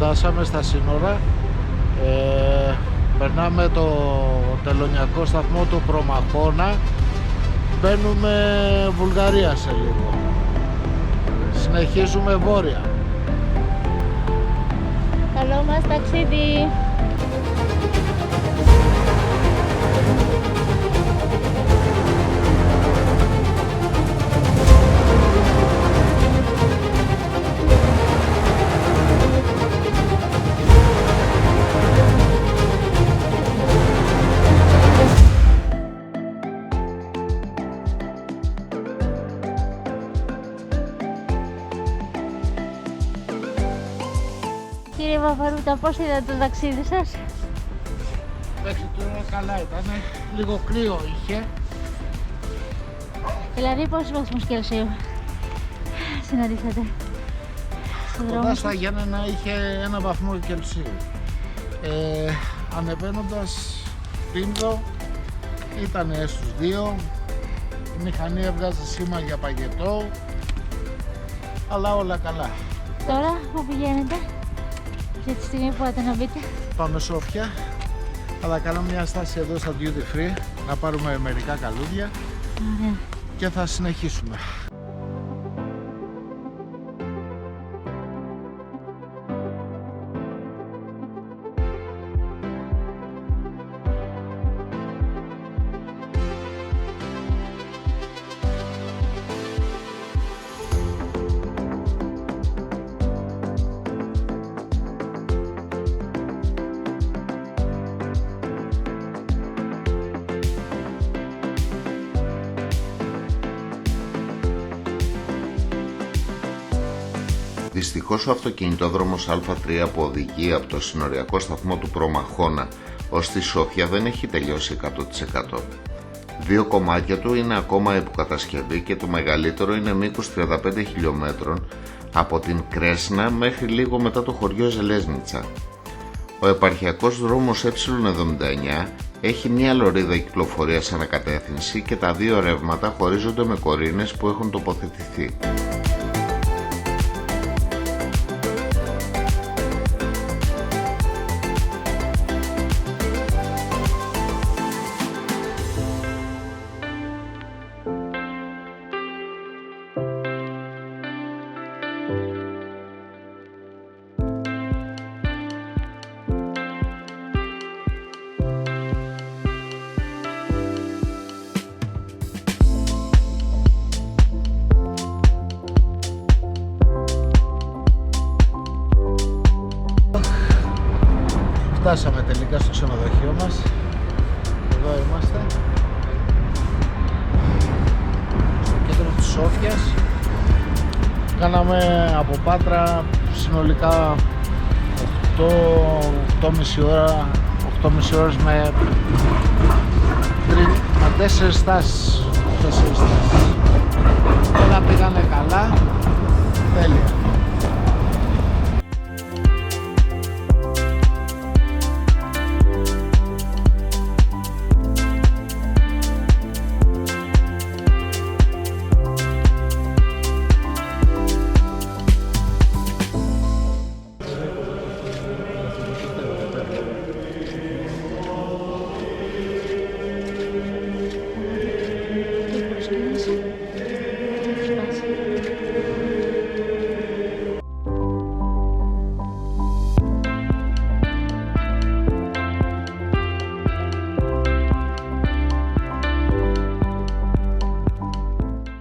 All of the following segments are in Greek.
φτάσαμε στα σύνορα. Περνάμε το τελωνιακό σταθμό του Προμαχώνα. Μπαίνουμε Βουλγαρία σε λίγο. Συνεχίζουμε βόρεια. Καλό μας ταξίδι! Κύριε Βαβαρούτα, πώς είδατε το ταξίδι σας? Μέχρι τώρα καλά ήταν, λίγο κρύο είχε. Δηλαδή πόσους βαθμούς Κελσίου συναντήσατε στον δρόμο Κοντά σας? στα Γιάννενα είχε 1 βαθμό Κελσίου. Ανεβαίνοντας Πίνδο ήταν στους 2. Η μηχανή έβγαζε σήμα για παγετό, αλλά όλα καλά. Τώρα που πηγαίνετε, για τη στιγμή που πάτε να μπείτε? Πάμε Σόφια, αλλά κάναμε μια στάση εδώ στα Duty Free να πάρουμε μερικά καλούδια. Ωραία. Και θα συνεχίσουμε. Δυστυχώς ο αυτοκινητόδρομος Α3 που οδηγεί από το συνοριακό σταθμό του Προμαχώνα ως τη Σόφια δεν έχει τελειώσει 100%. 2 κομμάτια του είναι ακόμα υποκατασκευή και το μεγαλύτερο είναι μήκος 35 χιλιόμετρων από την Κρέσνα μέχρι λίγο μετά το χωριό Ζελέσνιτσα. Ο επαρχιακός δρόμος Ε79 έχει μία λωρίδα κυκλοφορίας ανακατεύθυνση και τα 2 ρεύματα χωρίζονται με κορίνες που έχουν τοποθετηθεί. Φτάσαμε τελικά στο ξενοδοχείο μας. Εδώ είμαστε, στο κέντρο της Σόφιας. Κάναμε από Πάτρα συνολικά 8,5 ώρες με 4 στάσεις. Όλα πήγανε καλά, τέλεια.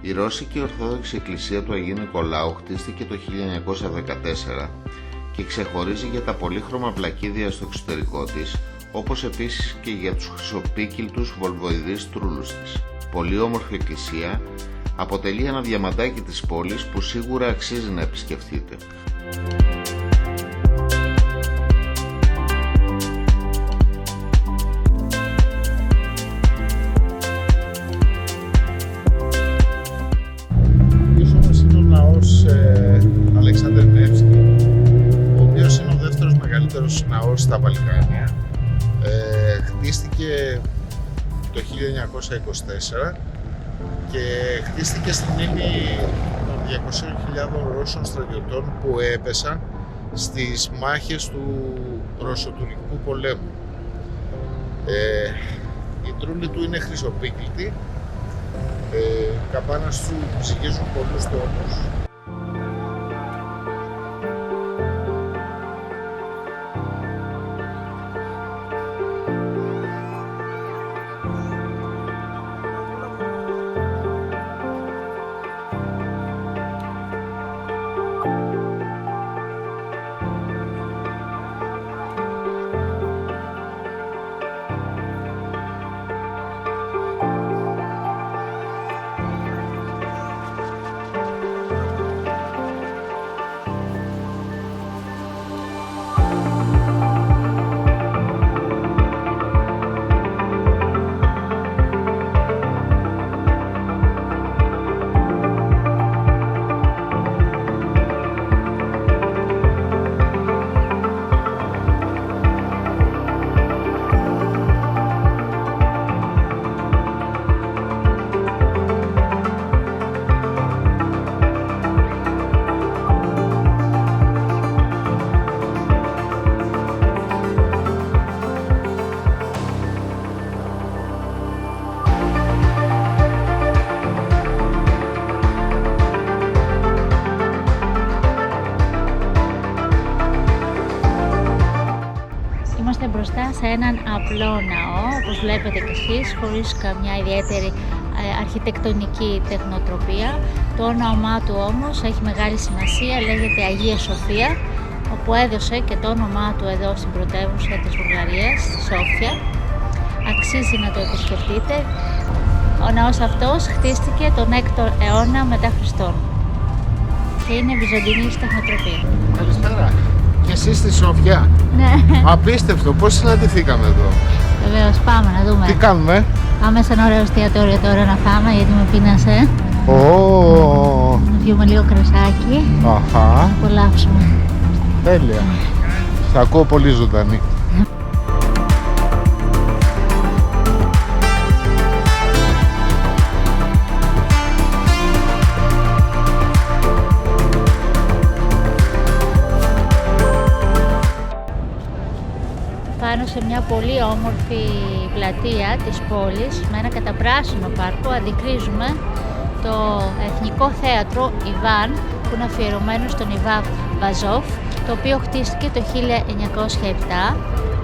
Η Ρώσικη Ορθόδοξη Εκκλησία του Αγίου Νικολάου χτίστηκε το 1914 και ξεχωρίζει για τα πολύχρωμα πλακίδια στο εξωτερικό της, όπως επίσης και για τους χρυσοπίκυλτους βολβοειδείς τρούλους της. Πολύ όμορφη εκκλησία, αποτελεί ένα διαμαντάκι της πόλης που σίγουρα αξίζει να επισκεφτείτε. Πίσω μας είναι ο ναός Αλεξάνδρ Νεύσκι, ο οποίος είναι ο δεύτερος μεγαλύτερος ναός στα Βαλκάνια. Χτίστηκε το 1924 και χτίστηκε στη μνήμη των 200.000 Ρώσων στρατιωτών που έπεσαν στις μάχες του Ρωσοτουρκικού πολέμου. Η τρούλη του είναι χρυσοπίκλητη, καμπάνας του ψυγίζουν πολλούς τόνους. Είμαστε μπροστά σε έναν απλό ναό, όπως βλέπετε και εσείς, χωρίς καμιά ιδιαίτερη αρχιτεκτονική τεχνοτροπία. Το όνομά του όμως έχει μεγάλη σημασία, λέγεται Αγία Σοφία, όπου έδωσε και το όνομά του εδώ στην πρωτεύουσα της Βουλγαρίας, στη Σόφια. Αξίζει να το επισκεφτείτε. Ο ναός αυτός χτίστηκε τον 6ο αιώνα μετά Χριστόν και είναι βυζαντινής τεχνοτροπία. Καλησπέρα. Και εσείς στη Σόφια. Ναι. Απίστευτο, πώς συναντηθήκαμε εδώ. Βεβαίως, πάμε να δούμε. Τι κάνουμε? Πάμε σε ένα ωραίο εστιατόριο τώρα να φάμε, γιατί με πείνασε. Να πιούμε λίγο κρασάκι. Αχα. Να απολαύσουμε. Τέλεια. Σ' ακούω πολύ ζωντανή. Πάνω σε μια πολύ όμορφη πλατεία της πόλης με ένα καταπράσινο πάρκο αντικρίζουμε το Εθνικό Θέατρο Ιβάν, που είναι αφιερωμένο στον Ιβάν Βαζόφ, το οποίο χτίστηκε το 1907.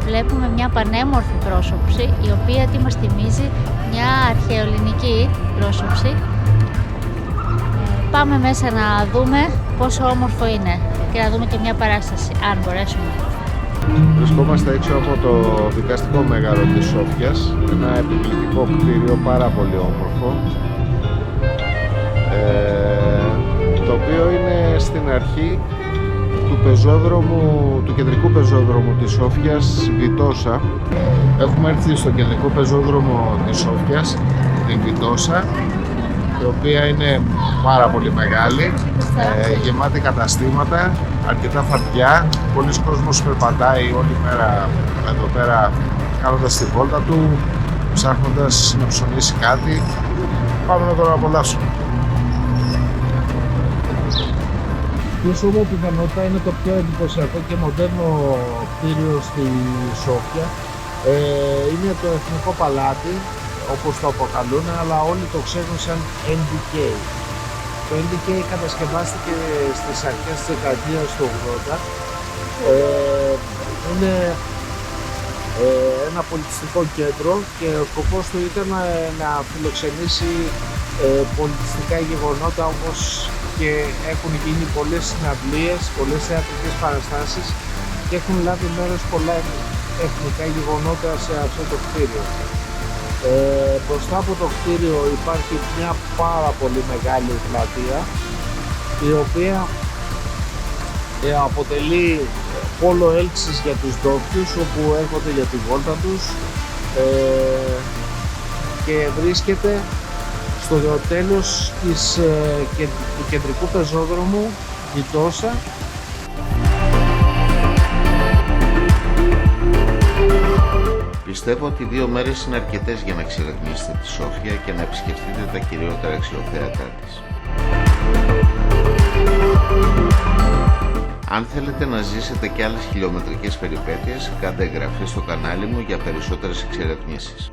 Βλέπουμε μια πανέμορφη πρόσωψη, η οποία τι μας θυμίζει, μια αρχαιοελληνική πρόσωψη. Πάμε μέσα να δούμε πόσο όμορφο είναι και να δούμε και μια παράσταση, αν μπορέσουμε. Βρισκόμαστε έξω από το δικαστικό μέγαρο της Σόφιας, ένα επιβλητικό κτίριο πάρα πολύ όμορφο, το οποίο είναι στην αρχή του κεντρικού πεζόδρομου της Σόφιας, Βιτόσα. Έχουμε έρθει στο κεντρικό πεζόδρομο της Σόφιας, την Βιτόσα, η οποία είναι πάρα πολύ μεγάλη, γεμάτη καταστήματα, αρκετά φαρδιά, πολλοί κόσμος περπατάει όλη μέρα εδώ πέρα κάνοντας τη βόλτα του, ψάχνοντας να ψωνίσει κάτι. Πάμε να το απολαύσουμε. Η Σόβο πιθανότητα είναι το πιο εντυπωσιακό και μοντέρνο κτίριο στη Σόφια. Είναι το Εθνικό Παλάτι, όπως το αποκαλούν, αλλά όλοι το ξέρουν σαν NDK. Το NDK κατασκευάστηκε στις αρχές της δεκαετίας του 80. Είναι ένα πολιτιστικό κέντρο και ο σκοπός του ήταν να φιλοξενήσει πολιτιστικά γεγονότα, όπως και έχουν γίνει πολλές συναυλίες, πολλές θεατρικές παραστάσεις και έχουν λάβει μέρος πολλά εθνικά γεγονότα σε αυτό το κτίριο. Μπροστά από το κτίριο υπάρχει μια πάρα πολύ μεγάλη πλατεία, η οποία αποτελεί πόλο έλξης για τους ντόπιους, όπου έρχονται για τη βόλτα τους, και βρίσκεται στο τέλος του κεντρικού πεζόδρομου Βιτόσα. Πιστεύω ότι 2 μέρες είναι αρκετές για να εξερευνήσετε τη Σόφια και να επισκεφτείτε τα κυριότερα αξιοθέατά της. Αν θέλετε να ζήσετε και άλλες χιλιομετρικές περιπέτειες, κάντε εγγραφή στο κανάλι μου για περισσότερες εξερευνήσεις.